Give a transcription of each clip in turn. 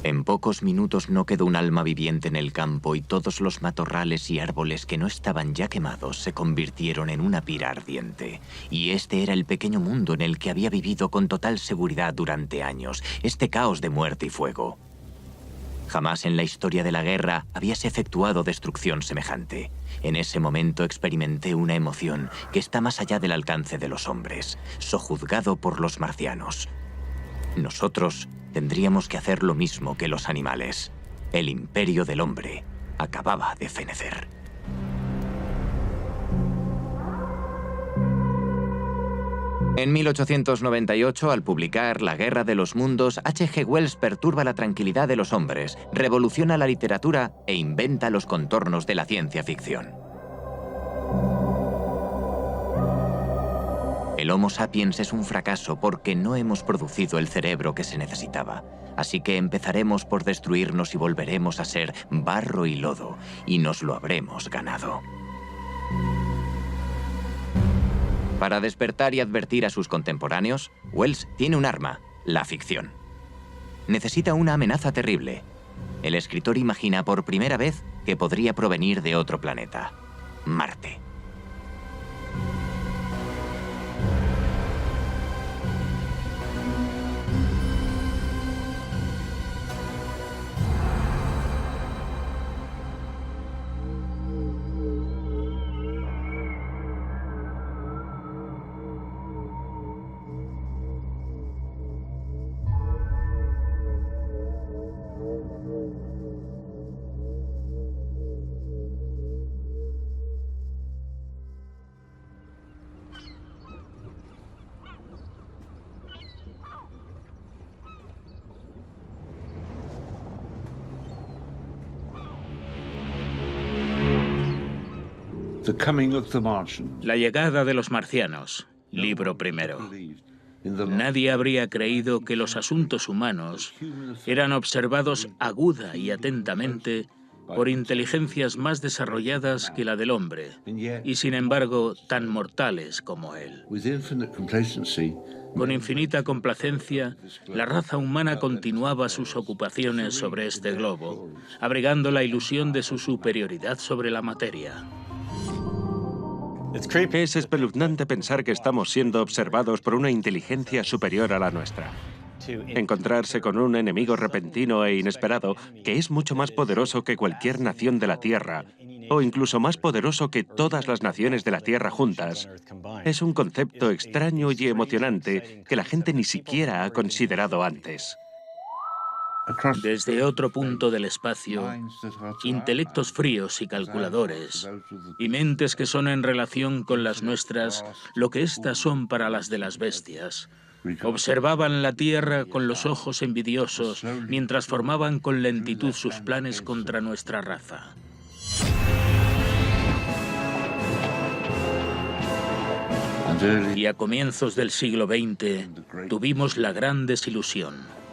En pocos minutos no quedó un alma viviente en el campo y todos los matorrales y árboles que no estaban ya quemados se convirtieron en una pira ardiente. Y este era el pequeño mundo en el que había vivido con total seguridad durante años, este caos de muerte y fuego. Jamás en la historia de la guerra habíase efectuado destrucción semejante. En ese momento experimenté una emoción que está más allá del alcance de los hombres, sojuzgado por los marcianos. Nosotros tendríamos que hacer lo mismo que los animales. El imperio del hombre acababa de fenecer. En 1898, al publicar La Guerra de los Mundos, H.G. Wells perturba la tranquilidad de los hombres, revoluciona la literatura e inventa los contornos de la ciencia ficción. El Homo sapiens es un fracaso porque no hemos producido el cerebro que se necesitaba. Así que empezaremos por destruirnos y volveremos a ser barro y lodo, y nos lo habremos ganado. Para despertar y advertir a sus contemporáneos, Wells tiene un arma, la ficción. Necesita una amenaza terrible. El escritor imagina por primera vez que podría provenir de otro planeta, Marte. La llegada de los marcianos, libro primero. Nadie habría creído que los asuntos humanos eran observados aguda y atentamente por inteligencias más desarrolladas que la del hombre, y sin embargo tan mortales como él. Con infinita complacencia, la raza humana continuaba sus ocupaciones sobre este globo, abrigando la ilusión de su superioridad sobre la materia. Es espeluznante pensar que estamos siendo observados por una inteligencia superior a la nuestra. Encontrarse con un enemigo repentino e inesperado que es mucho más poderoso que cualquier nación de la Tierra, o incluso más poderoso que todas las naciones de la Tierra juntas, es un concepto extraño y emocionante que la gente ni siquiera ha considerado antes. Desde otro punto del espacio, intelectos fríos y calculadores, y mentes que son en relación con las nuestras lo que éstas son para las de las bestias, observaban la Tierra con los ojos envidiosos mientras formaban con lentitud sus planes contra nuestra raza. Y a comienzos del siglo XX tuvimos la gran desilusión.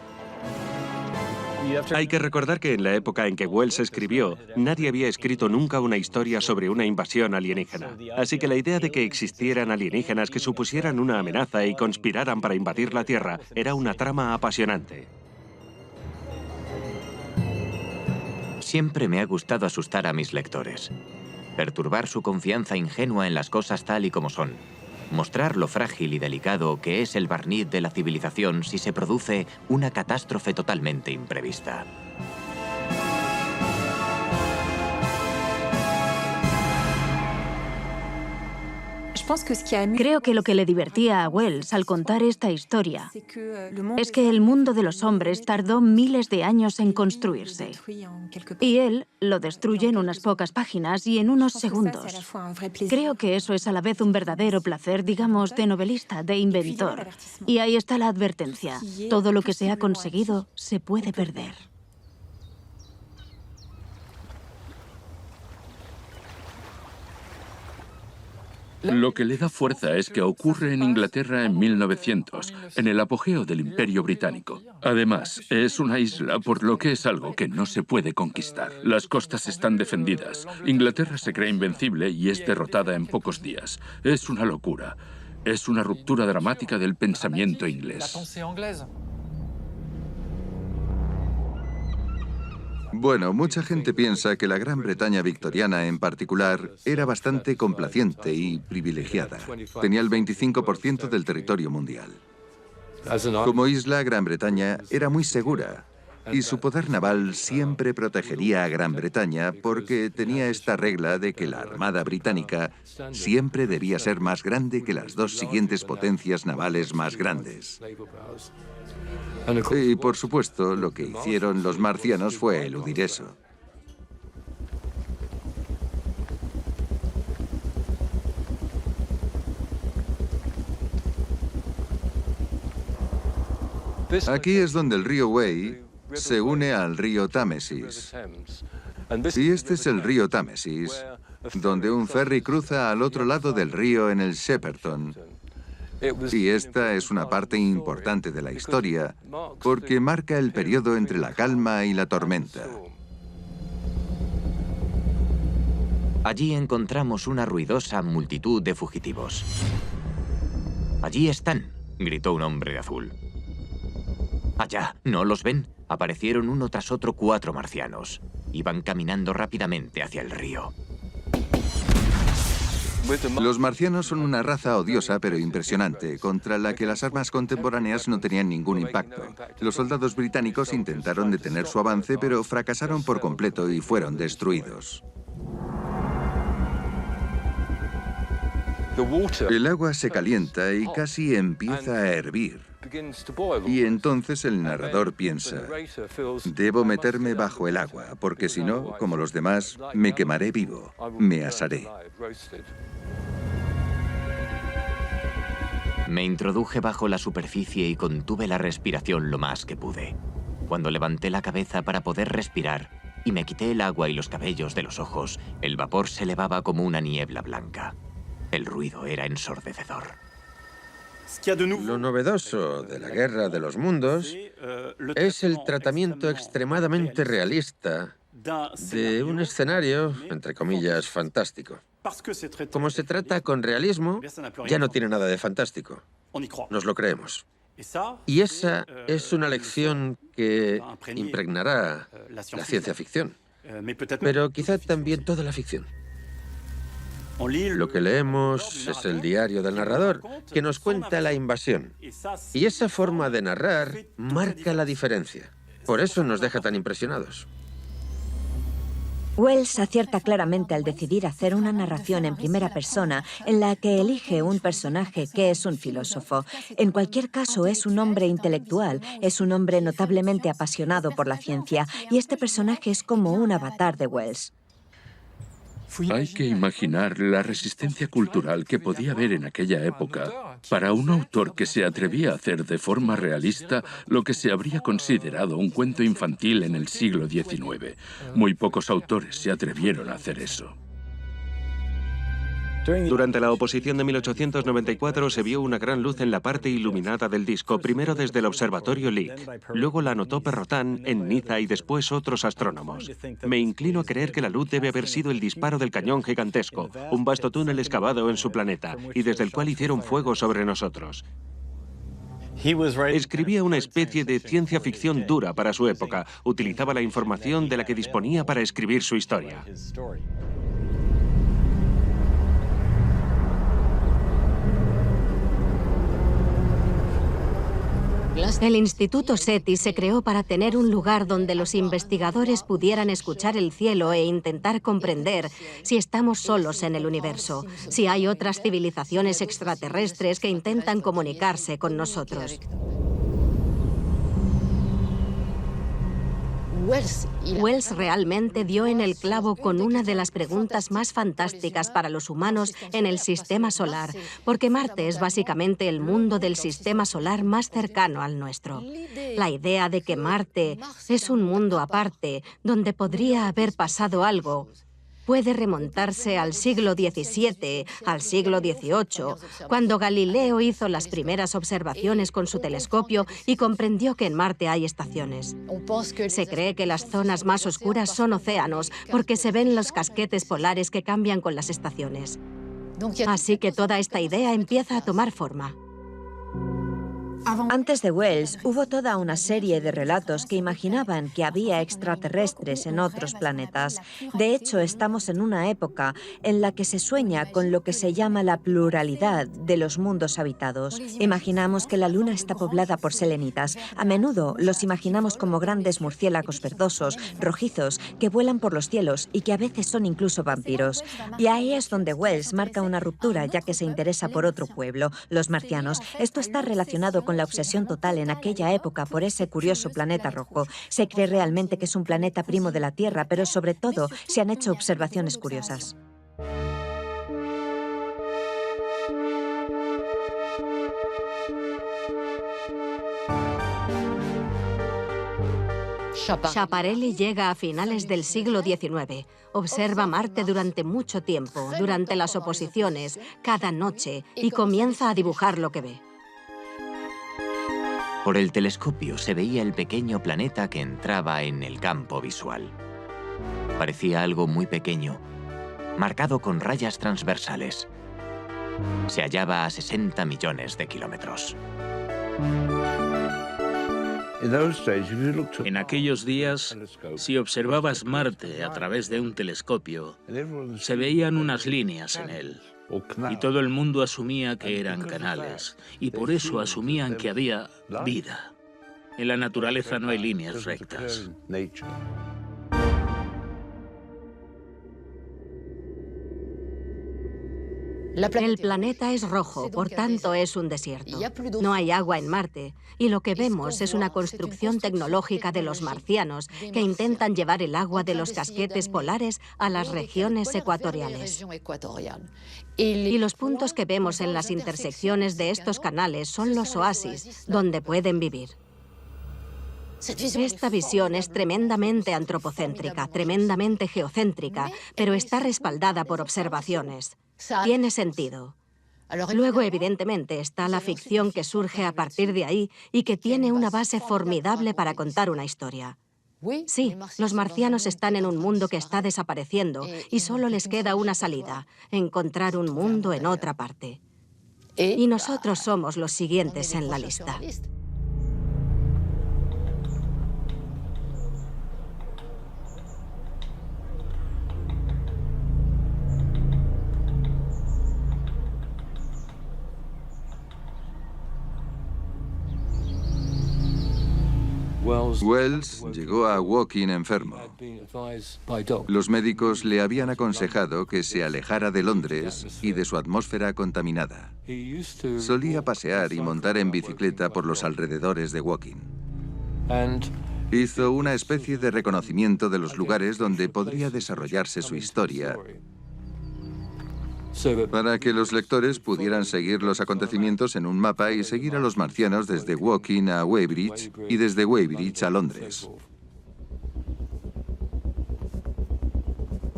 Hay que recordar que en la época en que Wells escribió, nadie había escrito nunca una historia sobre una invasión alienígena. Así que la idea de que existieran alienígenas que supusieran una amenaza y conspiraran para invadir la Tierra era una trama apasionante. Siempre me ha gustado asustar a mis lectores, perturbar su confianza ingenua en las cosas tal y como son. Mostrar lo frágil y delicado que es el barniz de la civilización si se produce una catástrofe totalmente imprevista. Creo que lo que le divertía a Wells al contar esta historia es que el mundo de los hombres tardó miles de años en construirse. Y él lo destruye en unas pocas páginas y en unos segundos. Creo que eso es a la vez un verdadero placer, digamos, de novelista, de inventor. Y ahí está la advertencia. Todo lo que se ha conseguido se puede perder. Lo que le da fuerza es que ocurre en Inglaterra en 1900, en el apogeo del Imperio Británico. Además, es una isla, por lo que es algo que no se puede conquistar. Las costas están defendidas. Inglaterra se cree invencible y es derrotada en pocos días. Es una locura. Es una ruptura dramática del pensamiento inglés. Bueno, mucha gente piensa que la Gran Bretaña victoriana en particular era bastante complaciente y privilegiada. Tenía el 25% del territorio mundial. Como isla, Gran Bretaña era muy segura y su poder naval siempre protegería a Gran Bretaña porque tenía esta regla de que la Armada Británica siempre debía ser más grande que las dos siguientes potencias navales más grandes. Y por supuesto, lo que hicieron los marcianos fue eludir eso. Aquí es donde el río Wey se une al río Támesis. Y este es el río Támesis, donde un ferry cruza al otro lado del río en el Shepperton. Y esta es una parte importante de la historia, porque marca el periodo entre la calma y la tormenta. Allí encontramos una ruidosa multitud de fugitivos. «Allí están», gritó un hombre de azul. «Allá, ¿no los ven?» Aparecieron uno tras otro 4 marcianos. Iban caminando rápidamente hacia el río. Los marcianos son una raza odiosa pero impresionante, contra la que las armas contemporáneas no tenían ningún impacto. Los soldados británicos intentaron detener su avance, pero fracasaron por completo y fueron destruidos. El agua se calienta y casi empieza a hervir. Y entonces el narrador piensa, debo meterme bajo el agua, porque si no, como los demás, me quemaré vivo, me asaré. Me introduje bajo la superficie y contuve la respiración lo más que pude. Cuando levanté la cabeza para poder respirar y me quité el agua y los cabellos de los ojos, el vapor se elevaba como una niebla blanca. El ruido era ensordecedor. Lo novedoso de la Guerra de los Mundos es el tratamiento extremadamente realista de un escenario, entre comillas, fantástico. Como se trata con realismo, ya no tiene nada de fantástico. Nos lo creemos. Y esa es una lección que impregnará la ciencia ficción, pero quizá también toda la ficción. Lo que leemos es el diario del narrador, que nos cuenta la invasión. Y esa forma de narrar marca la diferencia. Por eso nos deja tan impresionados. Wells acierta claramente al decidir hacer una narración en primera persona en la que elige un personaje que es un filósofo. En cualquier caso, es un hombre intelectual, es un hombre notablemente apasionado por la ciencia, y este personaje es como un avatar de Wells. Hay que imaginar la resistencia cultural que podía haber en aquella época para un autor que se atrevía a hacer de forma realista lo que se habría considerado un cuento infantil en el siglo XIX. Muy pocos autores se atrevieron a hacer eso. Durante la oposición de 1894 se vio una gran luz en la parte iluminada del disco, primero desde el observatorio Lick, luego la notó Perrotin en Niza y después otros astrónomos. Me inclino a creer que la luz debe haber sido el disparo del cañón gigantesco, un vasto túnel excavado en su planeta, y desde el cual hicieron fuego sobre nosotros. Escribía una especie de ciencia ficción dura para su época, utilizaba la información de la que disponía para escribir su historia. El Instituto SETI se creó para tener un lugar donde los investigadores pudieran escuchar el cielo e intentar comprender si estamos solos en el universo, si hay otras civilizaciones extraterrestres que intentan comunicarse con nosotros. Wells realmente dio en el clavo con una de las preguntas más fantásticas para los humanos en el sistema solar, porque Marte es básicamente el mundo del sistema solar más cercano al nuestro. La idea de que Marte es un mundo aparte, donde podría haber pasado algo, puede remontarse al siglo XVII, al siglo XVIII, cuando Galileo hizo las primeras observaciones con su telescopio y comprendió que en Marte hay estaciones. Se cree que las zonas más oscuras son océanos, porque se ven los casquetes polares que cambian con las estaciones. Así que toda esta idea empieza a tomar forma. Antes de Wells, hubo toda una serie de relatos que imaginaban que había extraterrestres en otros planetas. De hecho, estamos en una época en la que se sueña con lo que se llama la pluralidad de los mundos habitados. Imaginamos que la Luna está poblada por selenitas. A menudo los imaginamos como grandes murciélagos verdosos, rojizos, que vuelan por los cielos y que a veces son incluso vampiros. Y ahí es donde Wells marca una ruptura, ya que se interesa por otro pueblo, los marcianos. Esto está relacionado con la obsesión total en aquella época por ese curioso planeta rojo. Se cree realmente que es un planeta primo de la Tierra, pero sobre todo se han hecho observaciones curiosas. Schiaparelli llega a finales del siglo XIX. Observa Marte durante mucho tiempo, durante las oposiciones, cada noche, y comienza a dibujar lo que ve. Por el telescopio se veía el pequeño planeta que entraba en el campo visual. Parecía algo muy pequeño, marcado con rayas transversales. Se hallaba a 60 millones de kilómetros. En aquellos días, si observabas Marte a través de un telescopio, se veían unas líneas en él. Y todo el mundo asumía que eran canales, y por eso asumían que había vida. En la naturaleza no hay líneas rectas. El planeta es rojo, por tanto es un desierto. No hay agua en Marte, y lo que vemos es una construcción tecnológica de los marcianos que intentan llevar el agua de los casquetes polares a las regiones ecuatoriales. Y los puntos que vemos en las intersecciones de estos canales son los oasis, donde pueden vivir. Esta visión es tremendamente antropocéntrica, tremendamente geocéntrica, pero está respaldada por observaciones. Tiene sentido. Luego, evidentemente, está la ficción que surge a partir de ahí y que tiene una base formidable para contar una historia. Sí, los marcianos están en un mundo que está desapareciendo y solo les queda una salida, encontrar un mundo en otra parte. Y nosotros somos los siguientes en la lista. Wells llegó a Woking enfermo. Los médicos le habían aconsejado que se alejara de Londres y de su atmósfera contaminada. Solía pasear y montar en bicicleta por los alrededores de Woking. Hizo una especie de reconocimiento de los lugares donde podría desarrollarse su historia, para que los lectores pudieran seguir los acontecimientos en un mapa y seguir a los marcianos desde Woking a Weybridge y desde Weybridge a Londres.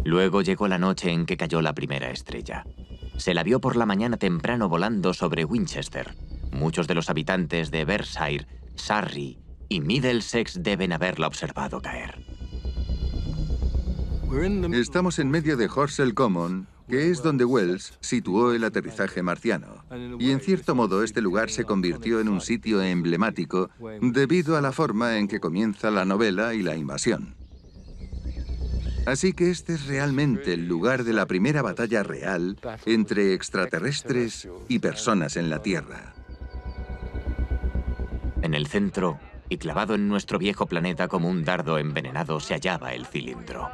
Luego llegó la noche en que cayó la primera estrella. Se la vio por la mañana temprano volando sobre Winchester. Muchos de los habitantes de Berkshire, Surrey y Middlesex deben haberla observado caer. Estamos en medio de Horsell Common, que es donde Wells situó el aterrizaje marciano. Y en cierto modo este lugar se convirtió en un sitio emblemático debido a la forma en que comienza la novela y la invasión. Así que este es realmente el lugar de la primera batalla real entre extraterrestres y personas en la Tierra. En el centro, y clavado en nuestro viejo planeta como un dardo envenenado, se hallaba el cilindro.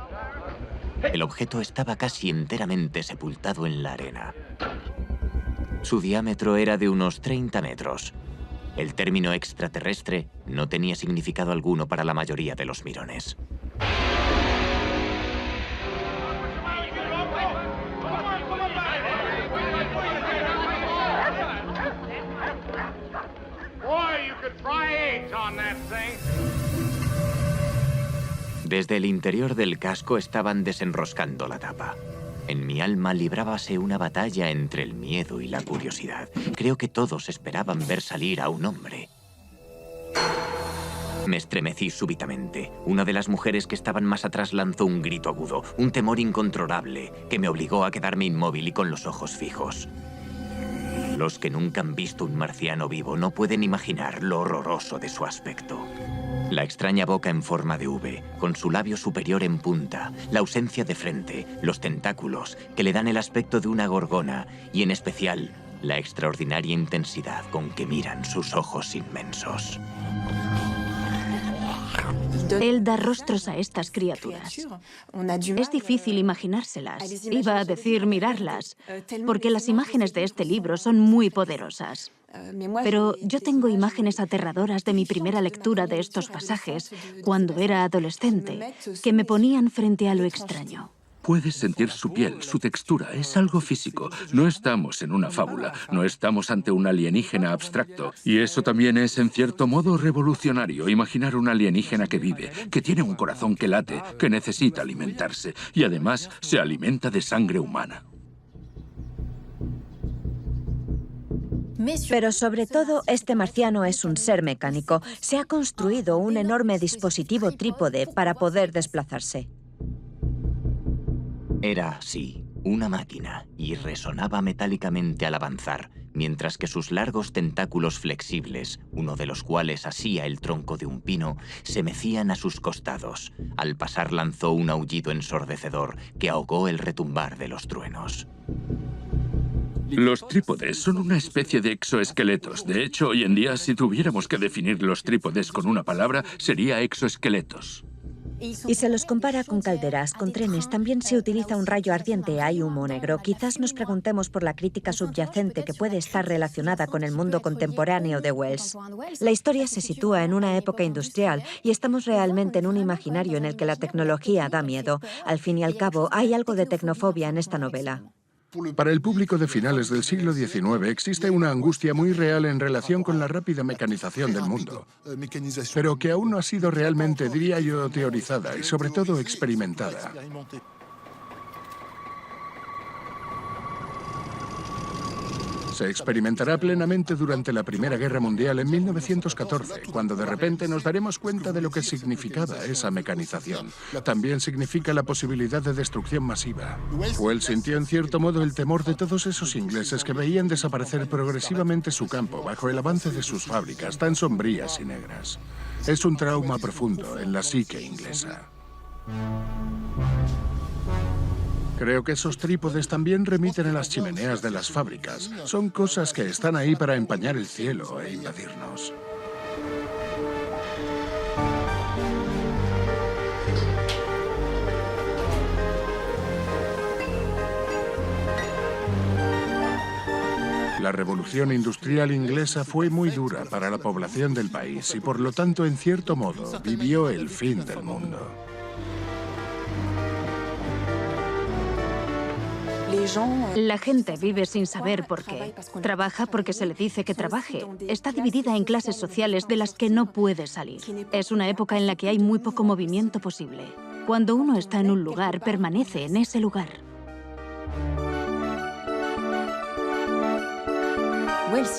El objeto estaba casi enteramente sepultado en la arena. Su diámetro era de unos 30 metros. El término extraterrestre no tenía significado alguno para la mayoría de los mirones. Desde el interior del casco estaban desenroscando la tapa. En mi alma librábase una batalla entre el miedo y la curiosidad. Creo que todos esperaban ver salir a un hombre. Me estremecí súbitamente. Una de las mujeres que estaban más atrás lanzó un grito agudo, un temor incontrolable, que me obligó a quedarme inmóvil y con los ojos fijos. Los que nunca han visto un marciano vivo no pueden imaginar lo horroroso de su aspecto. La extraña boca en forma de V, con su labio superior en punta, la ausencia de frente, los tentáculos, que le dan el aspecto de una gorgona, y en especial, la extraordinaria intensidad con que miran sus ojos inmensos. Él da rostros a estas criaturas. Es difícil imaginárselas. Iba a decir mirarlas, porque las imágenes de este libro son muy poderosas. Pero yo tengo imágenes aterradoras de mi primera lectura de estos pasajes, cuando era adolescente, que me ponían frente a lo extraño. Puedes sentir su piel, su textura, es algo físico. No estamos en una fábula, no estamos ante un alienígena abstracto. Y eso también es, en cierto modo, revolucionario, imaginar un alienígena que vive, que tiene un corazón que late, que necesita alimentarse, y además se alimenta de sangre humana. Pero sobre todo, este marciano es un ser mecánico. Se ha construido un enorme dispositivo trípode para poder desplazarse. Era, sí, una máquina, y resonaba metálicamente al avanzar, mientras que sus largos tentáculos flexibles, uno de los cuales asía el tronco de un pino, se mecían a sus costados. Al pasar lanzó un aullido ensordecedor que ahogó el retumbar de los truenos. Los trípodes son una especie de exoesqueletos. De hecho, hoy en día, si tuviéramos que definir los trípodes con una palabra, sería exoesqueletos. Y se los compara con calderas, con trenes. También se utiliza un rayo ardiente, hay humo negro. Quizás nos preguntemos por la crítica subyacente que puede estar relacionada con el mundo contemporáneo de Wells. La historia se sitúa en una época industrial y estamos realmente en un imaginario en el que la tecnología da miedo. Al fin y al cabo, hay algo de tecnofobia en esta novela. Para el público de finales del siglo XIX existe una angustia muy real en relación con la rápida mecanización del mundo, pero que aún no ha sido realmente, diría yo, teorizada y sobre todo experimentada. Se experimentará plenamente durante la Primera Guerra Mundial en 1914, cuando de repente nos daremos cuenta de lo que significaba esa mecanización. También significa la posibilidad de destrucción masiva. Wells sintió en cierto modo el temor de todos esos ingleses que veían desaparecer progresivamente su campo bajo el avance de sus fábricas tan sombrías y negras. Es un trauma profundo en la psique inglesa. Creo que esos trípodes también remiten a las chimeneas de las fábricas. Son cosas que están ahí para empañar el cielo e invadirnos. La revolución industrial inglesa fue muy dura para la población del país y, por lo tanto, en cierto modo, vivió el fin del mundo. La gente vive sin saber por qué. Trabaja porque se le dice que trabaje. Está dividida en clases sociales de las que no puede salir. Es una época en la que hay muy poco movimiento posible. Cuando uno está en un lugar, permanece en ese lugar.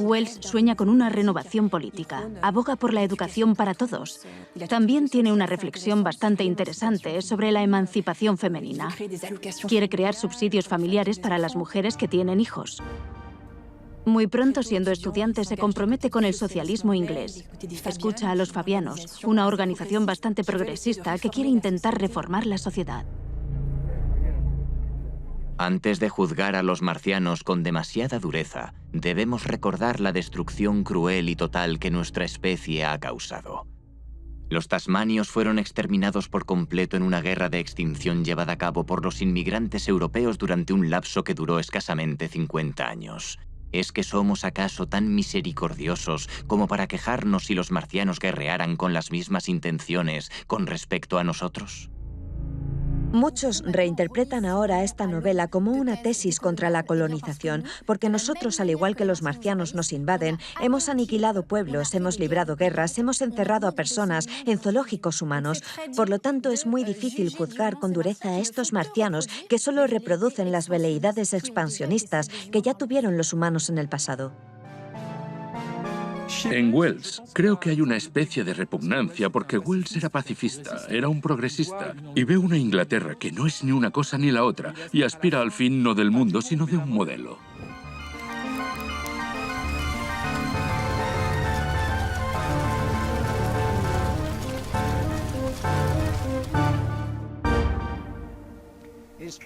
Wells sueña con una renovación política. Aboga por la educación para todos. También tiene una reflexión bastante interesante sobre la emancipación femenina. Quiere crear subsidios familiares para las mujeres que tienen hijos. Muy pronto, siendo estudiante, se compromete con el socialismo inglés. Escucha a los Fabianos, una organización bastante progresista que quiere intentar reformar la sociedad. Antes de juzgar a los marcianos con demasiada dureza, debemos recordar la destrucción cruel y total que nuestra especie ha causado. Los tasmanios fueron exterminados por completo en una guerra de extinción llevada a cabo por los inmigrantes europeos durante un lapso que duró escasamente 50 años. ¿Es que somos acaso tan misericordiosos como para quejarnos si los marcianos guerrearan con las mismas intenciones con respecto a nosotros? Muchos reinterpretan ahora esta novela como una tesis contra la colonización, porque nosotros, al igual que los marcianos nos invaden, hemos aniquilado pueblos, hemos librado guerras, hemos encerrado a personas en zoológicos humanos. Por lo tanto, es muy difícil juzgar con dureza a estos marcianos que solo reproducen las veleidades expansionistas que ya tuvieron los humanos en el pasado. En Wells, creo que hay una especie de repugnancia porque Wells era pacifista, era un progresista, y ve una Inglaterra que no es ni una cosa ni la otra, y aspira al fin no del mundo, sino de un modelo.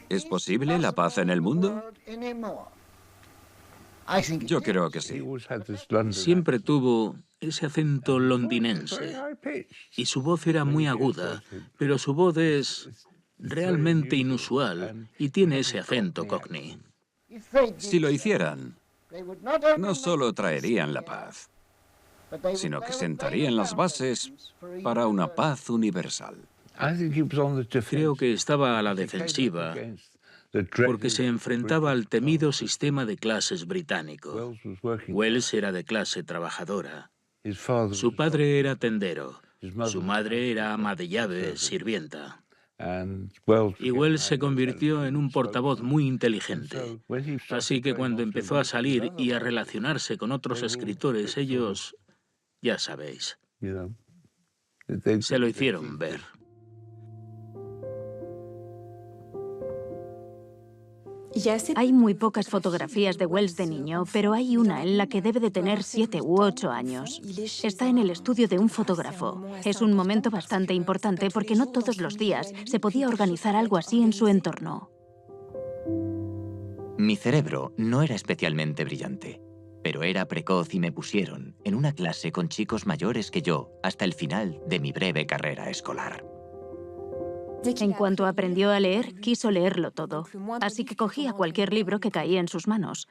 ¿Es posible la paz en el mundo? Yo creo que sí. Siempre tuvo ese acento londinense y su voz era muy aguda, pero su voz es realmente inusual y tiene ese acento cockney. Si lo hicieran, no solo traerían la paz, sino que sentarían las bases para una paz universal. Creo que estaba a la defensiva porque se enfrentaba al temido sistema de clases británico. Wells era de clase trabajadora. Su padre era tendero. Su madre era ama de llave, sirvienta. Y Wells se convirtió en un portavoz muy inteligente. Así que cuando empezó a salir y a relacionarse con otros escritores, ellos, ya sabéis, se lo hicieron ver. Hay muy pocas fotografías de Wells de niño, pero hay una en la que debe de tener 7 u 8 años. Está en el estudio de un fotógrafo. Es un momento bastante importante porque no todos los días se podía organizar algo así en su entorno. Mi cerebro no era especialmente brillante, pero era precoz y me pusieron en una clase con chicos mayores que yo hasta el final de mi breve carrera escolar. En cuanto aprendió a leer, quiso leerlo todo, así que cogía cualquier libro que caía en sus manos.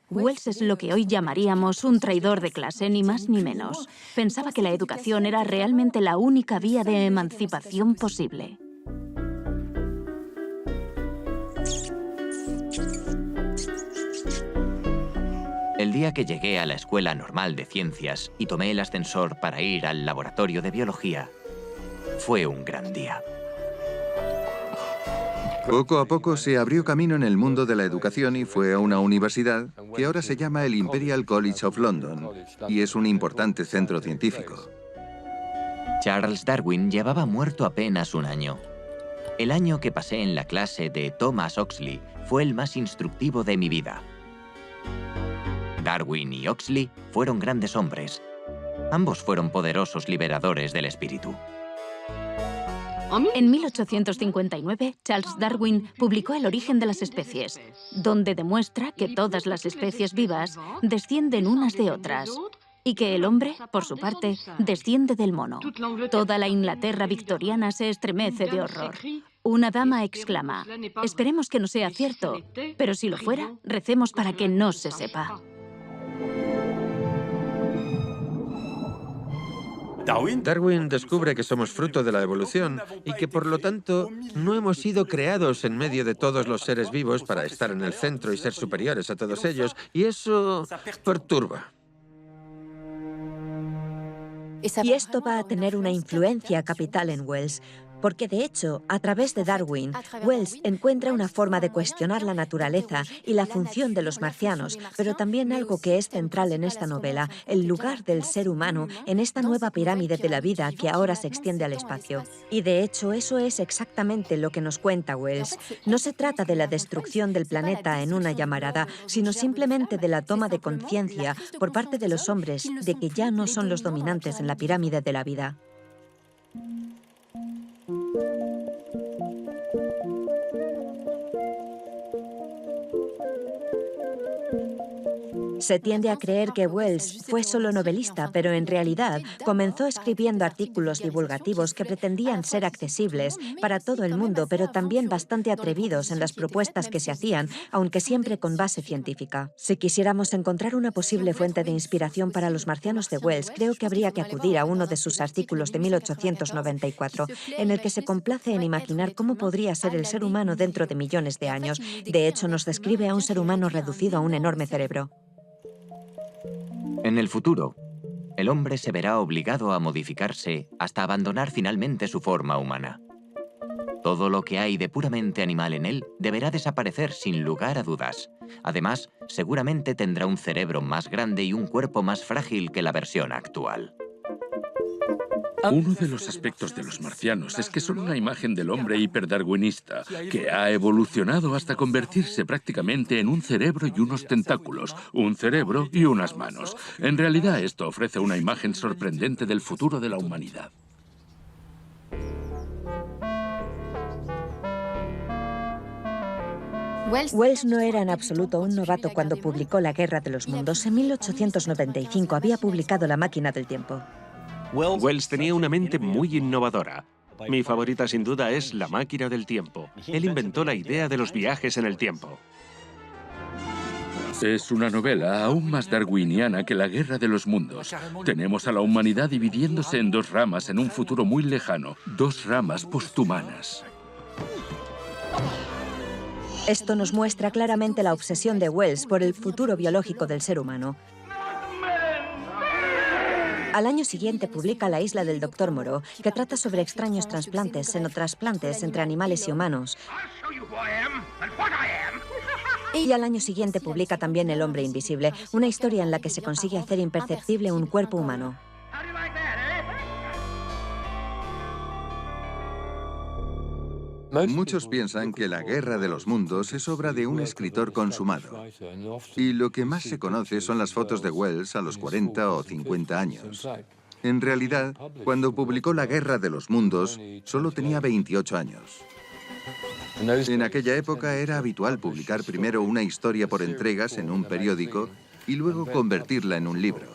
Wells es lo que hoy llamaríamos un traidor de clase, ni más ni menos. Pensaba que la educación era realmente la única vía de emancipación posible. El día que llegué a la Escuela Normal de Ciencias y tomé el ascensor para ir al laboratorio de biología, fue un gran día. Poco a poco se abrió camino en el mundo de la educación y fue a una universidad que ahora se llama el Imperial College of London y es un importante centro científico. Charles Darwin llevaba muerto apenas un año. El año que pasé en la clase de Thomas Oxley fue el más instructivo de mi vida. Darwin y Oxley fueron grandes hombres. Ambos fueron poderosos liberadores del espíritu. En 1859, Charles Darwin publicó El origen de las especies, donde demuestra que todas las especies vivas descienden unas de otras y que el hombre, por su parte, desciende del mono. Toda la Inglaterra victoriana se estremece de horror. Una dama exclama: «Esperemos que no sea cierto, pero si lo fuera, recemos para que no se sepa». Darwin descubre que somos fruto de la evolución y que, por lo tanto, no hemos sido creados en medio de todos los seres vivos para estar en el centro y ser superiores a todos ellos, y eso perturba. Y esto va a tener una influencia capital en Wells, porque de hecho, a través de Darwin, Wells encuentra una forma de cuestionar la naturaleza y la función de los marcianos, pero también algo que es central en esta novela, el lugar del ser humano en esta nueva pirámide de la vida que ahora se extiende al espacio. Y de hecho, eso es exactamente lo que nos cuenta Wells. No se trata de la destrucción del planeta en una llamarada, sino simplemente de la toma de conciencia por parte de los hombres de que ya no son los dominantes en la pirámide de la vida. Se tiende a creer que Wells fue solo novelista, pero en realidad comenzó escribiendo artículos divulgativos que pretendían ser accesibles para todo el mundo, pero también bastante atrevidos en las propuestas que se hacían, aunque siempre con base científica. Si quisiéramos encontrar una posible fuente de inspiración para los marcianos de Wells, creo que habría que acudir a uno de sus artículos de 1894, en el que se complace en imaginar cómo podría ser el ser humano dentro de millones de años. De hecho, nos describe a un ser humano reducido a un enorme cerebro. En el futuro, el hombre se verá obligado a modificarse hasta abandonar finalmente su forma humana. Todo lo que hay de puramente animal en él deberá desaparecer sin lugar a dudas. Además, seguramente tendrá un cerebro más grande y un cuerpo más frágil que la versión actual. Uno de los aspectos de los marcianos es que son una imagen del hombre hiperdarwinista, que ha evolucionado hasta convertirse prácticamente en un cerebro y unos tentáculos, un cerebro y unas manos. En realidad, esto ofrece una imagen sorprendente del futuro de la humanidad. Wells no era en absoluto un novato cuando publicó La Guerra de los Mundos. En 1895 había publicado La Máquina del Tiempo. Wells tenía una mente muy innovadora. Mi favorita sin duda es La Máquina del Tiempo. Él inventó la idea de los viajes en el tiempo. Es una novela aún más darwiniana que La Guerra de los Mundos. Tenemos a la humanidad dividiéndose en dos ramas en un futuro muy lejano, dos ramas posthumanas. Esto nos muestra claramente la obsesión de Wells por el futuro biológico del ser humano. Al año siguiente publica La isla del Dr. Moreau, que trata sobre extraños trasplantes, xenotrasplantes entre animales y humanos. Y al año siguiente publica también El hombre invisible, una historia en la que se consigue hacer imperceptible un cuerpo humano. Muchos piensan que La Guerra de los Mundos es obra de un escritor consumado. Y lo que más se conoce son las fotos de Wells a los 40 o 50 años. En realidad, cuando publicó La Guerra de los Mundos, solo tenía 28 años. En aquella época era habitual publicar primero una historia por entregas en un periódico y luego convertirla en un libro.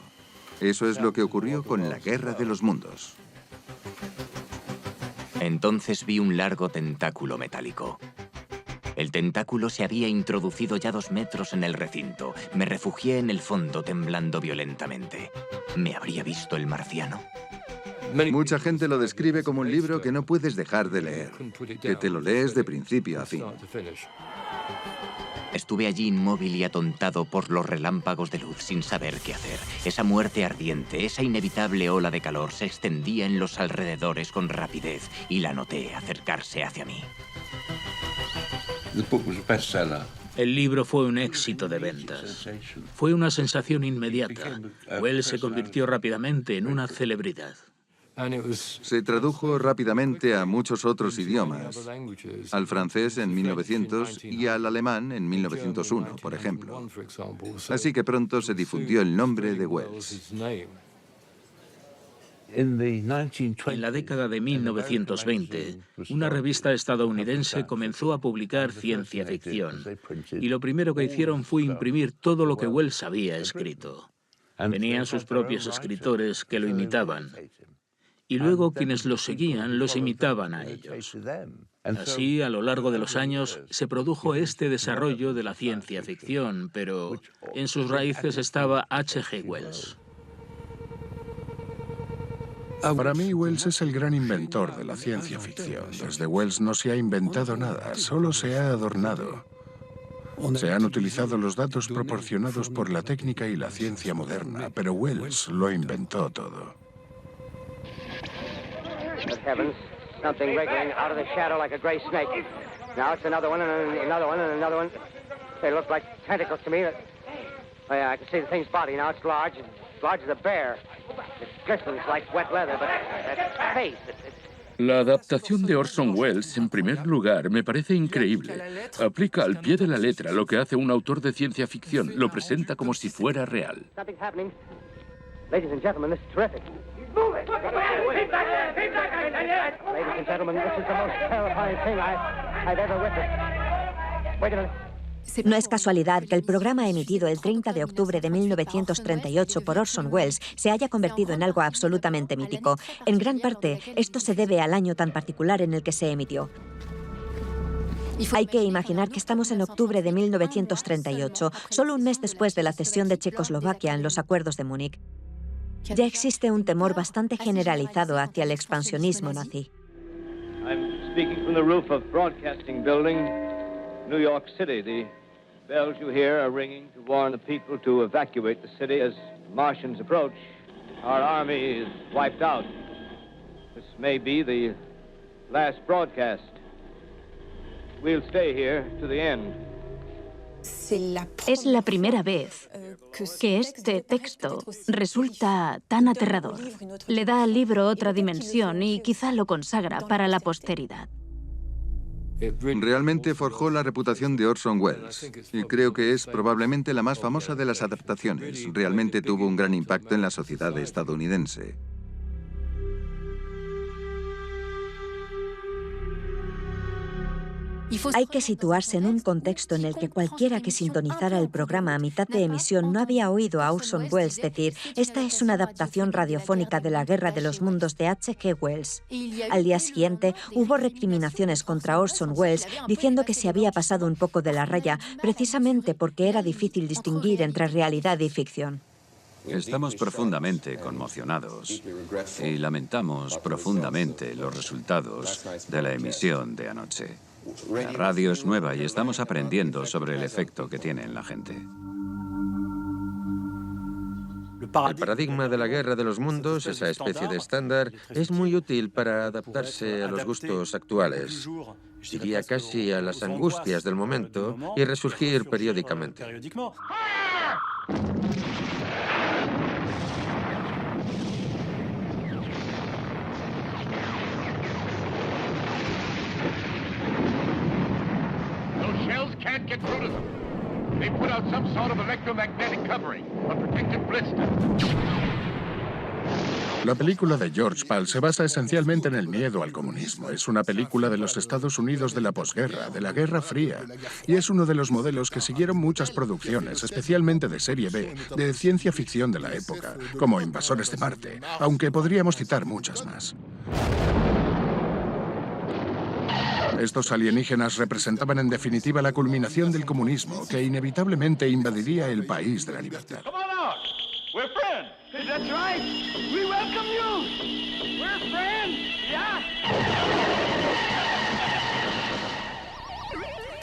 Eso es lo que ocurrió con La Guerra de los Mundos. Entonces vi un largo tentáculo metálico. El tentáculo se había introducido ya 2 metros en el recinto. Me refugié en el fondo temblando violentamente. ¿Me habría visto el marciano? Mucha gente lo describe como un libro que no puedes dejar de leer, que te lo lees de principio a fin. Estuve allí inmóvil y atontado por los relámpagos de luz sin saber qué hacer. Esa muerte ardiente, esa inevitable ola de calor se extendía en los alrededores con rapidez y la noté acercarse hacia mí. El libro fue un éxito de ventas. Fue una sensación inmediata. Wells se convirtió rápidamente en una celebridad. Se tradujo rápidamente a muchos otros idiomas, al francés en 1900 y al alemán en 1901, por ejemplo. Así que pronto se difundió el nombre de Wells. En la década de 1920, una revista estadounidense comenzó a publicar ciencia ficción, y lo primero que hicieron fue imprimir todo lo que Wells había escrito. Tenían sus propios escritores que lo imitaban, y luego quienes los seguían los imitaban a ellos. Así, a lo largo de los años, se produjo este desarrollo de la ciencia ficción, pero en sus raíces estaba H.G. Wells. Para mí, Wells es el gran inventor de la ciencia ficción. Desde Wells no se ha inventado nada, solo se ha adornado. Se han utilizado los datos proporcionados por la técnica y la ciencia moderna, pero Wells lo inventó todo. Good heavens, something wriggling out of the shadow like a gray snake. Now it's another one and another one and another one. They look like tentacles to me. Oh, yeah, I can see the thing's body now. It's large as a bear. It glistens like wet leather, but that face, La adaptación de Orson Welles, en primer lugar, me parece increíble. Aplica al pie de la letra lo que hace un autor de ciencia ficción. Lo presenta como si fuera real. Something's happening. Ladies and gentlemen, this is terrific. Ladies and gentlemen, this is the most terrifying thing I've ever witnessed. Wait a minute. No es casualidad que el programa emitido el 30 de octubre de 1938 por Orson Welles se haya convertido en algo absolutamente mítico. En gran parte, esto se debe al año tan particular en el que se emitió. Hay que imaginar que estamos en octubre de 1938, solo un mes después de la cesión de Checoslovaquia en los acuerdos de Múnich. Ya existe un temor bastante generalizado hacia el expansionismo nazi. I'm speaking from the roof of Broadcasting Building, New York City. The bells you hear are ringing to warn the people to evacuate the city as Martians approach. Our army is wiped out. This may be the last broadcast. We'll stay here to the end. Es la primera vez que este texto resulta tan aterrador. Le da al libro otra dimensión y quizá lo consagra para la posteridad. Realmente forjó la reputación de Orson Welles y creo que es probablemente la más famosa de las adaptaciones. Realmente tuvo un gran impacto en la sociedad estadounidense. Hay que situarse en un contexto en el que cualquiera que sintonizara el programa a mitad de emisión no había oído a Orson Welles decir: esta es una adaptación radiofónica de La Guerra de los Mundos de H.G. Wells. Al día siguiente hubo recriminaciones contra Orson Welles diciendo que se había pasado un poco de la raya precisamente porque era difícil distinguir entre realidad y ficción. Estamos profundamente conmocionados y lamentamos profundamente los resultados de la emisión de anoche. La radio es nueva y estamos aprendiendo sobre el efecto que tiene en la gente. El paradigma de la Guerra de los Mundos, esa especie de estándar, es muy útil para adaptarse a los gustos actuales. Diría casi a las angustias del momento y resurgir periódicamente. Can't get through to them. They put out some sort of electromagnetic covering, a protective blister. La película de George Pal se basa esencialmente en el miedo al comunismo. Es una película de los Estados Unidos de la posguerra, de la Guerra Fría, y es uno de los modelos que siguieron muchas producciones, especialmente de serie B, de ciencia ficción de la época, como Invasores de Marte, aunque podríamos citar muchas más. Estos alienígenas representaban en definitiva la culminación del comunismo, que inevitablemente invadiría el país de la libertad.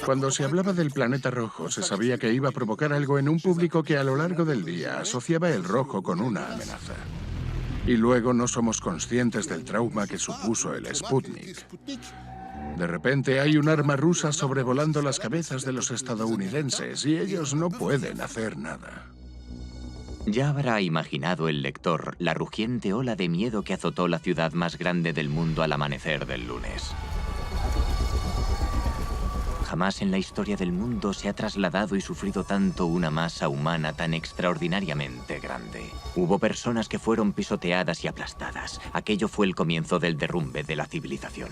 Cuando se hablaba del planeta rojo, se sabía que iba a provocar algo en un público que a lo largo del día asociaba el rojo con una amenaza. Y luego no somos conscientes del trauma que supuso el Sputnik. De repente hay un arma rusa sobrevolando las cabezas de los estadounidenses y ellos no pueden hacer nada. Ya habrá imaginado el lector la rugiente ola de miedo que azotó la ciudad más grande del mundo al amanecer del lunes. Jamás en la historia del mundo se ha trasladado y sufrido tanto una masa humana tan extraordinariamente grande. Hubo personas que fueron pisoteadas y aplastadas. Aquello fue el comienzo del derrumbe de la civilización.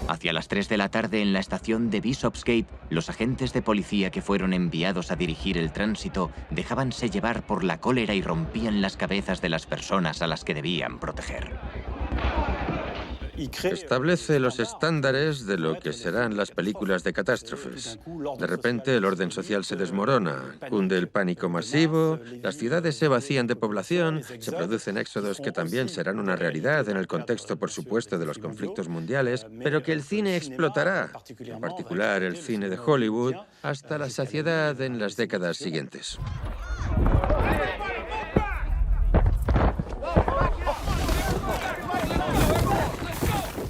Hacia las 3 de la tarde en la estación de Bishopsgate, los agentes de policía que fueron enviados a dirigir el tránsito dejábanse llevar por la cólera y rompían las cabezas de las personas a las que debían proteger. Establece los estándares de lo que serán las películas de catástrofes. De repente el orden social se desmorona, cunde el pánico masivo, las ciudades se vacían de población, se producen éxodos que también serán una realidad en el contexto, por supuesto, de los conflictos mundiales, pero que el cine explotará, en particular el cine de Hollywood, hasta la saciedad en las décadas siguientes.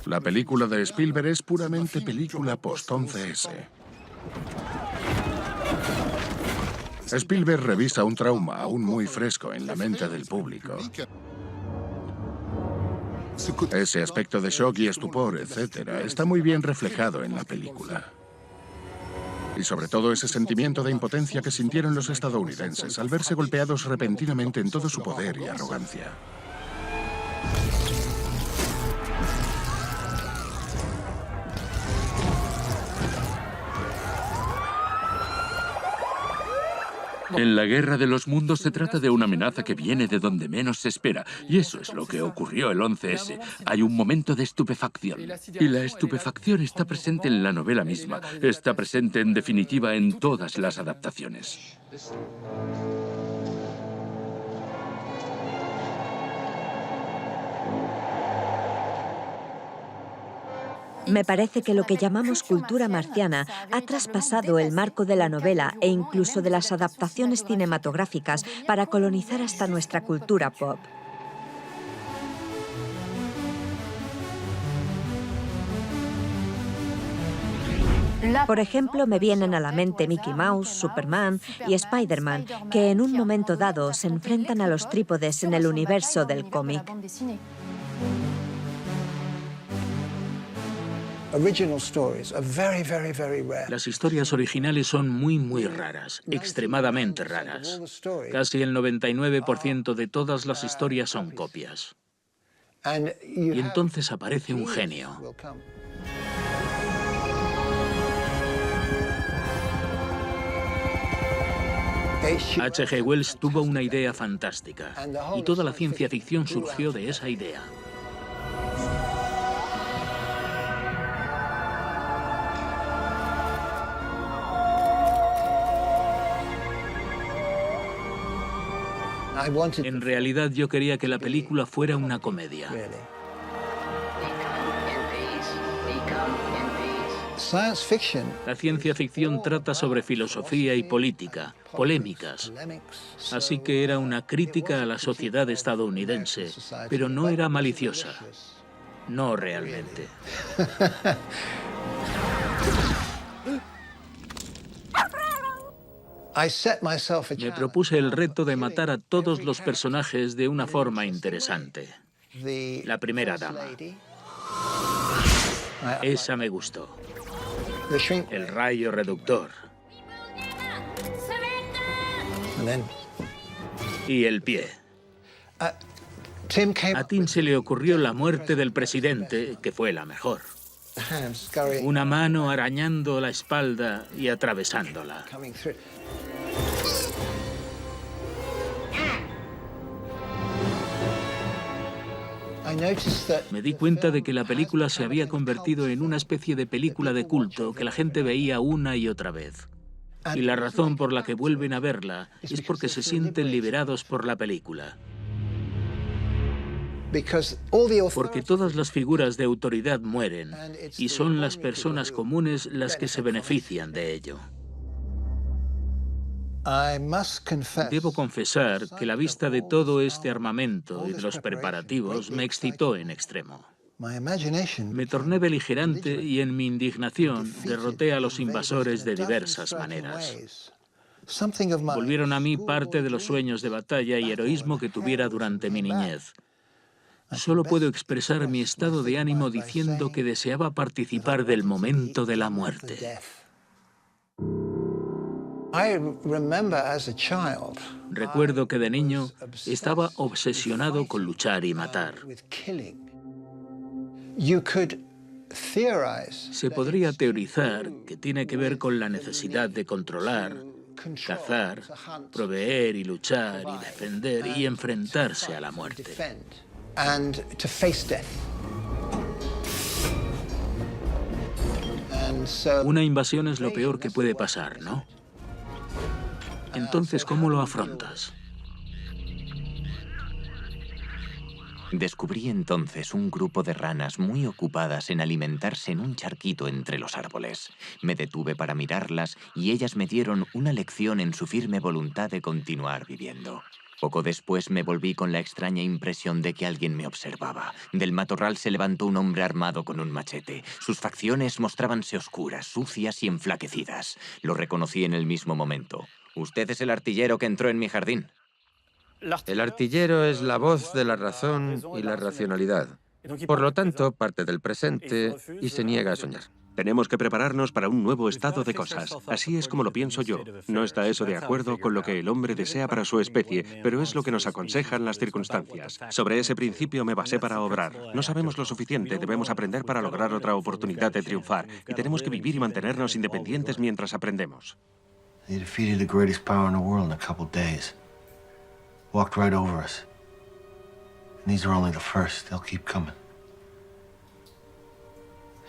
La película de Spielberg es puramente película post-11S. Spielberg revisa un trauma aún muy fresco en la mente del público. Ese aspecto de shock y estupor, etc., está muy bien reflejado en la película. Y sobre todo ese sentimiento de impotencia que sintieron los estadounidenses al verse golpeados repentinamente en todo su poder y arrogancia. En la Guerra de los Mundos se trata de una amenaza que viene de donde menos se espera. Y eso es lo que ocurrió el 11S. Hay un momento de estupefacción. Y la estupefacción está presente en la novela misma. Está presente, en definitiva, en todas las adaptaciones. Me parece que lo que llamamos cultura marciana ha traspasado el marco de la novela e incluso de las adaptaciones cinematográficas para colonizar hasta nuestra cultura pop. Por ejemplo, me vienen a la mente Mickey Mouse, Superman y Spider-Man, que en un momento dado se enfrentan a los trípodes en el universo del cómic. Las historias originales son muy raras, extremadamente raras. Casi el 99% de todas las historias son copias. Y entonces aparece un genio. H.G. Wells tuvo una idea fantástica y toda la ciencia ficción surgió de esa idea. En realidad yo quería que la película fuera una comedia. La ciencia ficción trata sobre filosofía y política, polémicas. Así que era una crítica a la sociedad estadounidense, pero no era maliciosa. No realmente. Me propuse el reto de matar a todos los personajes de una forma interesante. La primera dama. Esa me gustó. El rayo reductor. Y el pie. A Tim se le ocurrió la muerte del presidente, que fue la mejor. Una mano arañando la espalda y atravesándola. Me di cuenta de que la película se había convertido en una especie de película de culto que la gente veía una y otra vez. Y la razón por la que vuelven a verla es porque se sienten liberados por la película. Porque todas las figuras de autoridad mueren y son las personas comunes las que se benefician de ello. Debo confesar que la vista de todo este armamento y de los preparativos me excitó en extremo. Me torné beligerante y en mi indignación derroté a los invasores de diversas maneras. Volvieron a mí parte de los sueños de batalla y heroísmo que tuviera durante mi niñez. Solo puedo expresar mi estado de ánimo diciendo que deseaba participar del momento de la muerte. Recuerdo que de niño estaba obsesionado con luchar y matar. Se podría teorizar que tiene que ver con la necesidad de controlar, cazar, proveer y luchar y defender y enfrentarse a la muerte. Una invasión es lo peor que puede pasar, ¿no? Entonces, ¿cómo lo afrontas? Descubrí entonces un grupo de ranas muy ocupadas en alimentarse en un charquito entre los árboles. Me detuve para mirarlas y ellas me dieron una lección en su firme voluntad de continuar viviendo. Poco después me volví con la extraña impresión de que alguien me observaba. Del matorral se levantó un hombre armado con un machete. Sus facciones mostrábanse oscuras, sucias y enflaquecidas. Lo reconocí en el mismo momento. ¿Usted es el artillero que entró en mi jardín? El artillero es la voz de la razón y la racionalidad. Por lo tanto, parte del presente y se niega a soñar. Tenemos que prepararnos para un nuevo estado de cosas. Así es como lo pienso yo. No está eso de acuerdo con lo que el hombre desea para su especie, pero es lo que nos aconsejan las circunstancias. Sobre ese principio me basé para obrar. No sabemos lo suficiente, debemos aprender para lograr otra oportunidad de triunfar. Y tenemos que vivir y mantenernos independientes mientras aprendemos. They defeated the greatest power in the world in a couple days. Walked right over us. And these are only the first. They'll keep coming.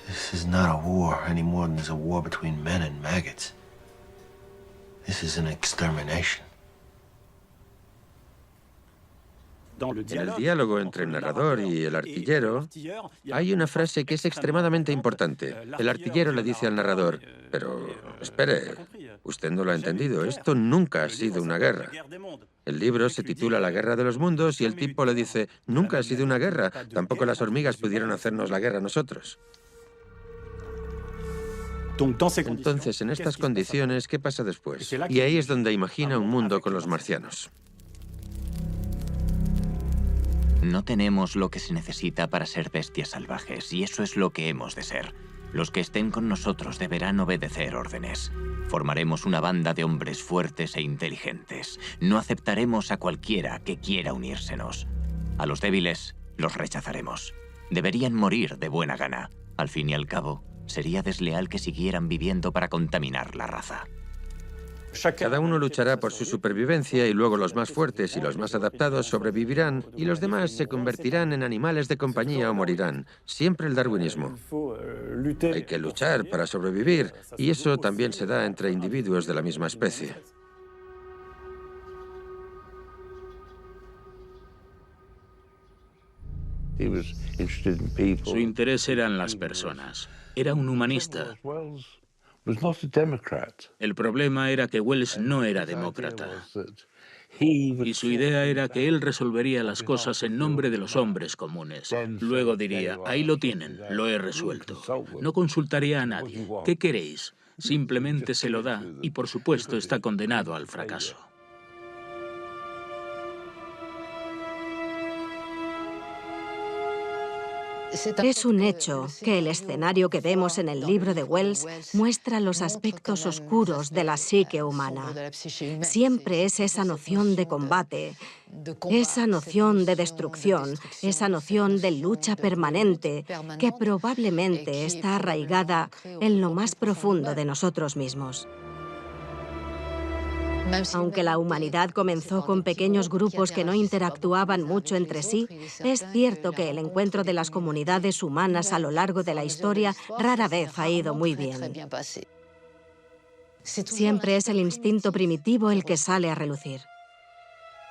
This is not a war any more than there's a war between men and maggots. This is an extermination. En el diálogo entre el narrador y el artillero hay una frase que es extremadamente importante. El artillero le dice al narrador, pero espere, usted no lo ha entendido, esto nunca ha sido una guerra. El libro se titula La Guerra de los Mundos y el tipo le dice, nunca ha sido una guerra, tampoco las hormigas pudieron hacernos la guerra a nosotros. Entonces, en estas condiciones, ¿qué pasa después? Y ahí es donde imagina un mundo con los marcianos. No tenemos lo que se necesita para ser bestias salvajes, y eso es lo que hemos de ser. Los que estén con nosotros deberán obedecer órdenes. Formaremos una banda de hombres fuertes e inteligentes. No aceptaremos a cualquiera que quiera unírsenos. A los débiles los rechazaremos. Deberían morir de buena gana. Al fin y al cabo, sería desleal que siguieran viviendo para contaminar la raza. Cada uno luchará por su supervivencia y luego los más fuertes y los más adaptados sobrevivirán y los demás se convertirán en animales de compañía o morirán. Siempre el darwinismo. Hay que luchar para sobrevivir y eso también se da entre individuos de la misma especie. Su interés eran las personas. Era un humanista. El problema era que Wells no era demócrata. Y su idea era que él resolvería las cosas en nombre de los hombres comunes. Luego diría, ahí lo tienen, lo he resuelto. No consultaría a nadie. ¿Qué queréis? Simplemente se lo da y, por supuesto, está condenado al fracaso. Es un hecho que el escenario que vemos en el libro de Wells muestra los aspectos oscuros de la psique humana. Siempre es esa noción de combate, esa noción de destrucción, esa noción de lucha permanente que probablemente está arraigada en lo más profundo de nosotros mismos. Aunque la humanidad comenzó con pequeños grupos que no interactuaban mucho entre sí, es cierto que el encuentro de las comunidades humanas a lo largo de la historia rara vez ha ido muy bien. Siempre es el instinto primitivo el que sale a relucir.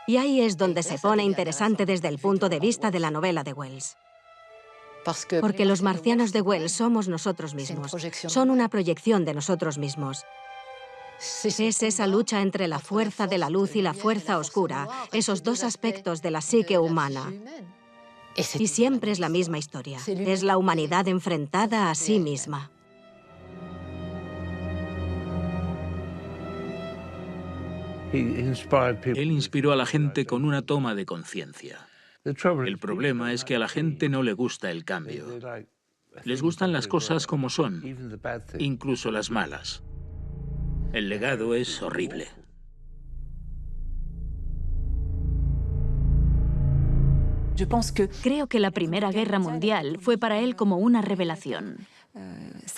Y ahí es donde se pone interesante desde el punto de vista de la novela de Wells. Porque los marcianos de Wells somos nosotros mismos. Son una proyección de nosotros mismos. Es esa lucha entre la fuerza de la luz y la fuerza oscura, esos dos aspectos de la psique humana. Y siempre es la misma historia. Es la humanidad enfrentada a sí misma. Él inspiró a la gente con una toma de conciencia. El problema es que a la gente no le gusta el cambio. Les gustan las cosas como son, incluso las malas. El legado es horrible. Creo que la Primera Guerra Mundial fue para él como una revelación.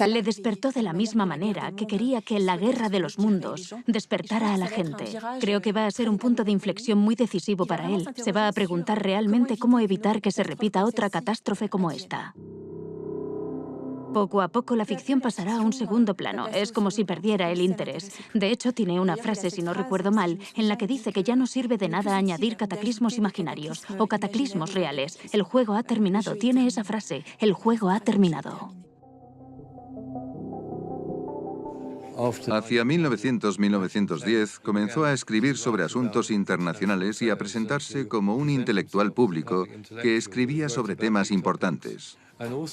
Le despertó de la misma manera que quería que la Guerra de los Mundos despertara a la gente. Creo que va a ser un punto de inflexión muy decisivo para él. Se va a preguntar realmente cómo evitar que se repita otra catástrofe como esta. Poco a poco la ficción pasará a un segundo plano. Es como si perdiera el interés. De hecho, tiene una frase, si no recuerdo mal, en la que dice que ya no sirve de nada añadir cataclismos imaginarios o cataclismos reales. El juego ha terminado. Tiene esa frase. El juego ha terminado. Hacia 1900-1910 comenzó a escribir sobre asuntos internacionales y a presentarse como un intelectual público que escribía sobre temas importantes.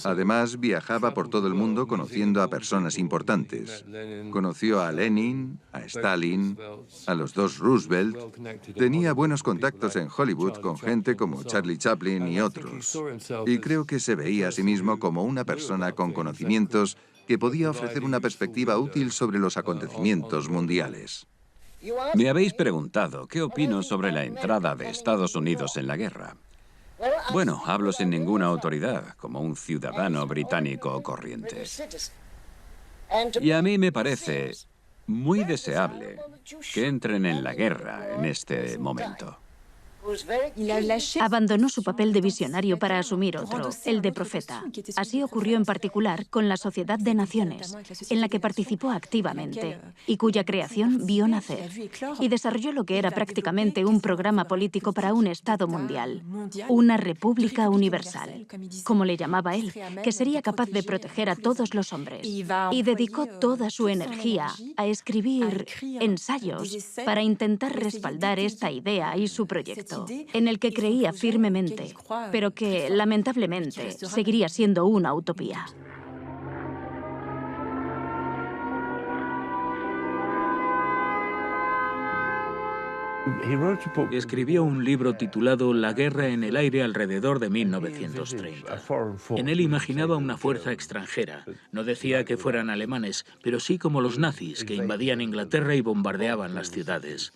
Además, viajaba por todo el mundo conociendo a personas importantes. Conoció a Lenin, a Stalin, a los dos Roosevelt. Tenía buenos contactos en Hollywood con gente como Charlie Chaplin y otros. Y creo que se veía a sí mismo como una persona con conocimientos que podía ofrecer una perspectiva útil sobre los acontecimientos mundiales. Me habéis preguntado qué opino sobre la entrada de Estados Unidos en la guerra. Bueno, hablo sin ninguna autoridad, como un ciudadano británico corriente. Y a mí me parece muy deseable que entren en la guerra en este momento. Abandonó su papel de visionario para asumir otro, el de profeta. Así ocurrió en particular con la Sociedad de Naciones, en la que participó activamente y cuya creación vio nacer. Y desarrolló lo que era prácticamente un programa político para un Estado mundial, una república universal, como le llamaba él, que sería capaz de proteger a todos los hombres. Y dedicó toda su energía a escribir ensayos para intentar respaldar esta idea y su proyecto, en el que creía firmemente, pero que, lamentablemente, seguiría siendo una utopía. Escribió un libro titulado La guerra en el aire alrededor de 1930. En él imaginaba una fuerza extranjera. No decía que fueran alemanes, pero sí como los nazis, que invadían Inglaterra y bombardeaban las ciudades.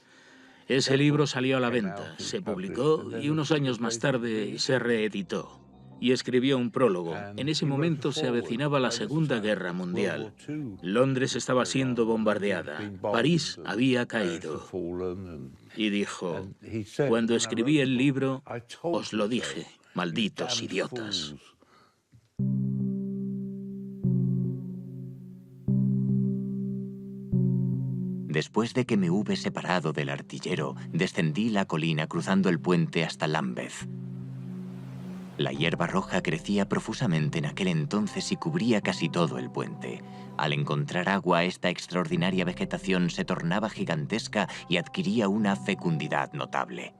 Ese libro salió a la venta, se publicó y unos años más tarde se reeditó. y escribió un prólogo. En ese momento se avecinaba la Segunda Guerra Mundial. Londres estaba siendo bombardeada. París había caído. Y dijo, cuando escribí el libro, os lo dije, malditos idiotas. Después de que me hube separado del artillero, descendí la colina cruzando el puente hasta Lambeth. La hierba roja crecía profusamente en aquel entonces y cubría casi todo el puente. Al encontrar agua, esta extraordinaria vegetación se tornaba gigantesca y adquiría una fecundidad notable.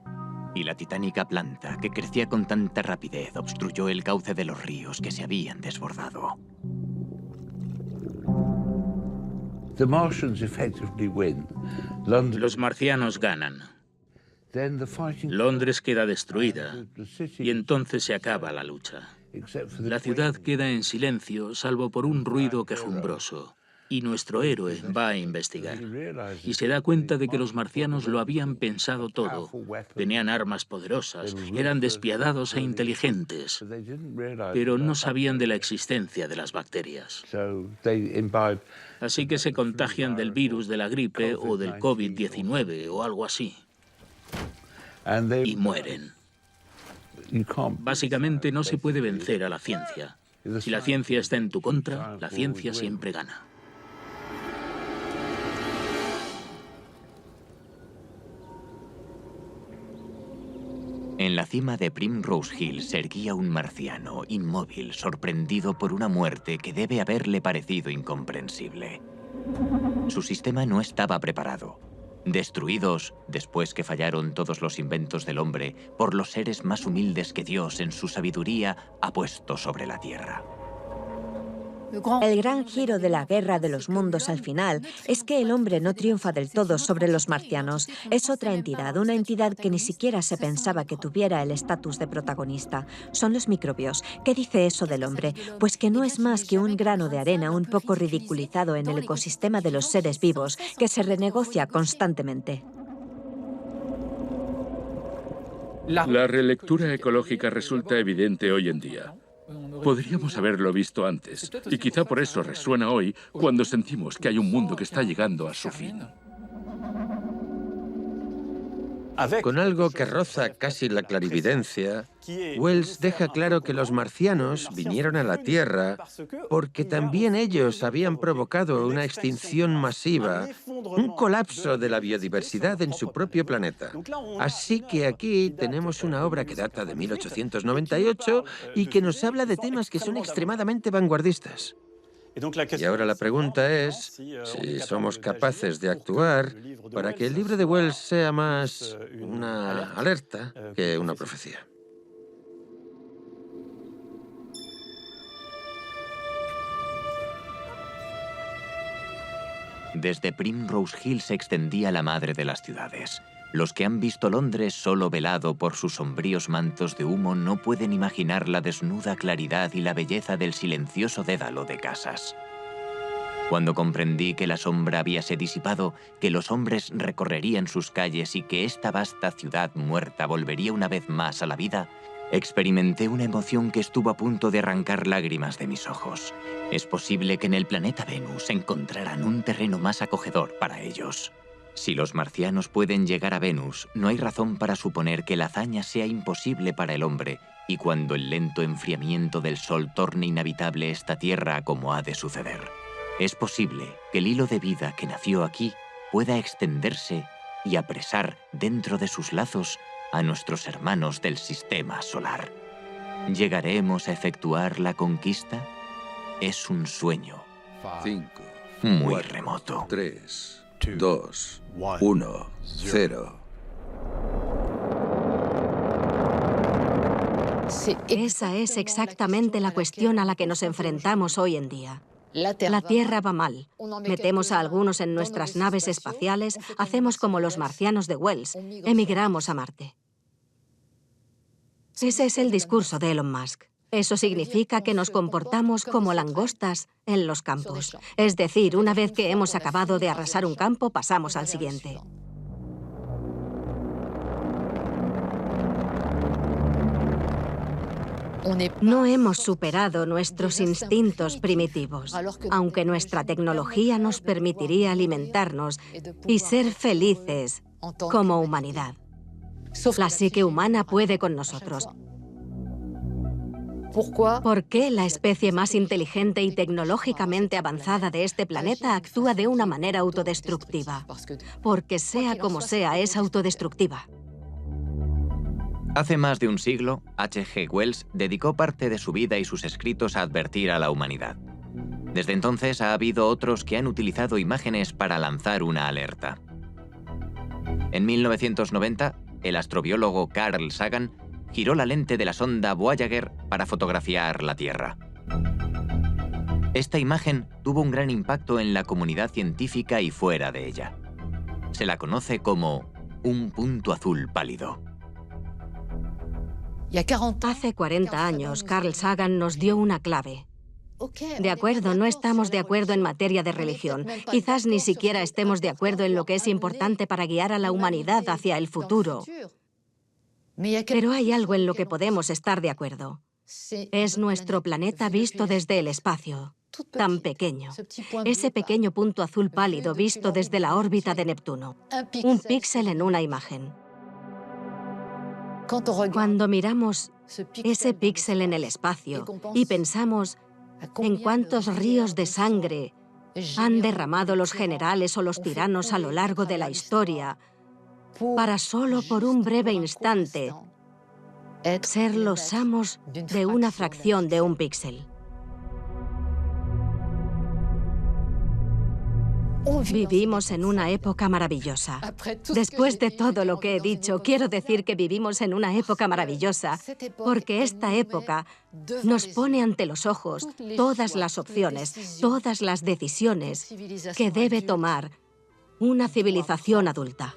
Y la titánica planta, que crecía con tanta rapidez, obstruyó el cauce de los ríos que se habían desbordado. Los marcianos ganan. Londres queda destruida y entonces se acaba la lucha. La ciudad queda en silencio, salvo por un ruido quejumbroso. Y nuestro héroe va a investigar. Y se da cuenta de que los marcianos lo habían pensado todo. Tenían armas poderosas, eran despiadados e inteligentes, pero no sabían de la existencia de las bacterias. Así que se contagian del virus de la gripe o del COVID-19 o algo así. Y mueren. Básicamente no se puede vencer a la ciencia. Si la ciencia está en tu contra, la ciencia siempre gana. En la cima de Primrose Hill se erguía un marciano, inmóvil, sorprendido por una muerte que debe haberle parecido incomprensible. Su sistema no estaba preparado. Destruidos, después que fallaron todos los inventos del hombre, por los seres más humildes que Dios en su sabiduría ha puesto sobre la tierra. El gran giro de la Guerra de los Mundos al final es que el hombre no triunfa del todo sobre los marcianos. Es otra entidad, una entidad que ni siquiera se pensaba que tuviera el estatus de protagonista. Son los microbios. ¿Qué dice eso del hombre? Pues que no es más que un grano de arena un poco ridiculizado en el ecosistema de los seres vivos, que se renegocia constantemente. La relectura ecológica resulta evidente hoy en día. Podríamos haberlo visto antes, y quizá por eso resuena hoy cuando sentimos que hay un mundo que está llegando a su fin. Con algo que roza casi la clarividencia, Wells deja claro que los marcianos vinieron a la Tierra porque también ellos habían provocado una extinción masiva, un colapso de la biodiversidad en su propio planeta. Así que aquí tenemos una obra que data de 1898 y que nos habla de temas que son extremadamente vanguardistas. Y ahora la pregunta es si somos capaces de actuar para que el libro de Wells sea más una alerta que una profecía. Desde Primrose Hill se extendía la madre de las ciudades. Los que han visto Londres solo velado por sus sombríos mantos de humo no pueden imaginar la desnuda claridad y la belleza del silencioso dédalo de casas. Cuando comprendí que la sombra habíase disipado, que los hombres recorrerían sus calles y que esta vasta ciudad muerta volvería una vez más a la vida, experimenté una emoción que estuvo a punto de arrancar lágrimas de mis ojos. Es posible que en el planeta Venus encontraran un terreno más acogedor para ellos. Si los marcianos pueden llegar a Venus, no hay razón para suponer que la hazaña sea imposible para el hombre, y cuando el lento enfriamiento del sol torne inhabitable esta tierra como ha de suceder. Es posible que el hilo de vida que nació aquí pueda extenderse y apresar dentro de sus lazos a nuestros hermanos del sistema solar. ¿Llegaremos a efectuar la conquista? Es un sueño 5, muy 4, remoto. 3, 2, 1, 0. Esa es exactamente la cuestión a la que nos enfrentamos hoy en día. La Tierra va mal. Metemos a algunos en nuestras naves espaciales, hacemos como los marcianos de Wells, emigramos a Marte. Ese es el discurso de Elon Musk. Eso significa que nos comportamos como langostas en los campos. Es decir, una vez que hemos acabado de arrasar un campo, pasamos al siguiente. No hemos superado nuestros instintos primitivos, aunque nuestra tecnología nos permitiría alimentarnos y ser felices como humanidad. La psique humana puede con nosotros. ¿Por qué la especie más inteligente y tecnológicamente avanzada de este planeta actúa de una manera autodestructiva? Porque sea como sea, es autodestructiva. Hace más de un siglo, H.G. Wells dedicó parte de su vida y sus escritos a advertir a la humanidad. Desde entonces ha habido otros que han utilizado imágenes para lanzar una alerta. En 1990, el astrobiólogo Carl Sagan giró la lente de la sonda Voyager para fotografiar la Tierra. Esta imagen tuvo un gran impacto en la comunidad científica y fuera de ella. Se la conoce como un punto azul pálido. Hace 40 años, Carl Sagan nos dio una clave. De acuerdo, no estamos de acuerdo en materia de religión. Quizás ni siquiera estemos de acuerdo en lo que es importante para guiar a la humanidad hacia el futuro. Pero hay algo en lo que podemos estar de acuerdo. Es nuestro planeta visto desde el espacio, tan pequeño. Ese pequeño punto azul pálido visto desde la órbita de Neptuno. Un píxel en una imagen. Cuando miramos ese píxel en el espacio y pensamos en cuántos ríos de sangre han derramado los generales o los tiranos a lo largo de la historia para solo por un breve instante ser los amos de una fracción de un píxel. Vivimos en una época maravillosa. Después de todo lo que he dicho, quiero decir que vivimos en una época maravillosa, porque esta época nos pone ante los ojos todas las opciones, todas las decisiones que debe tomar una civilización adulta.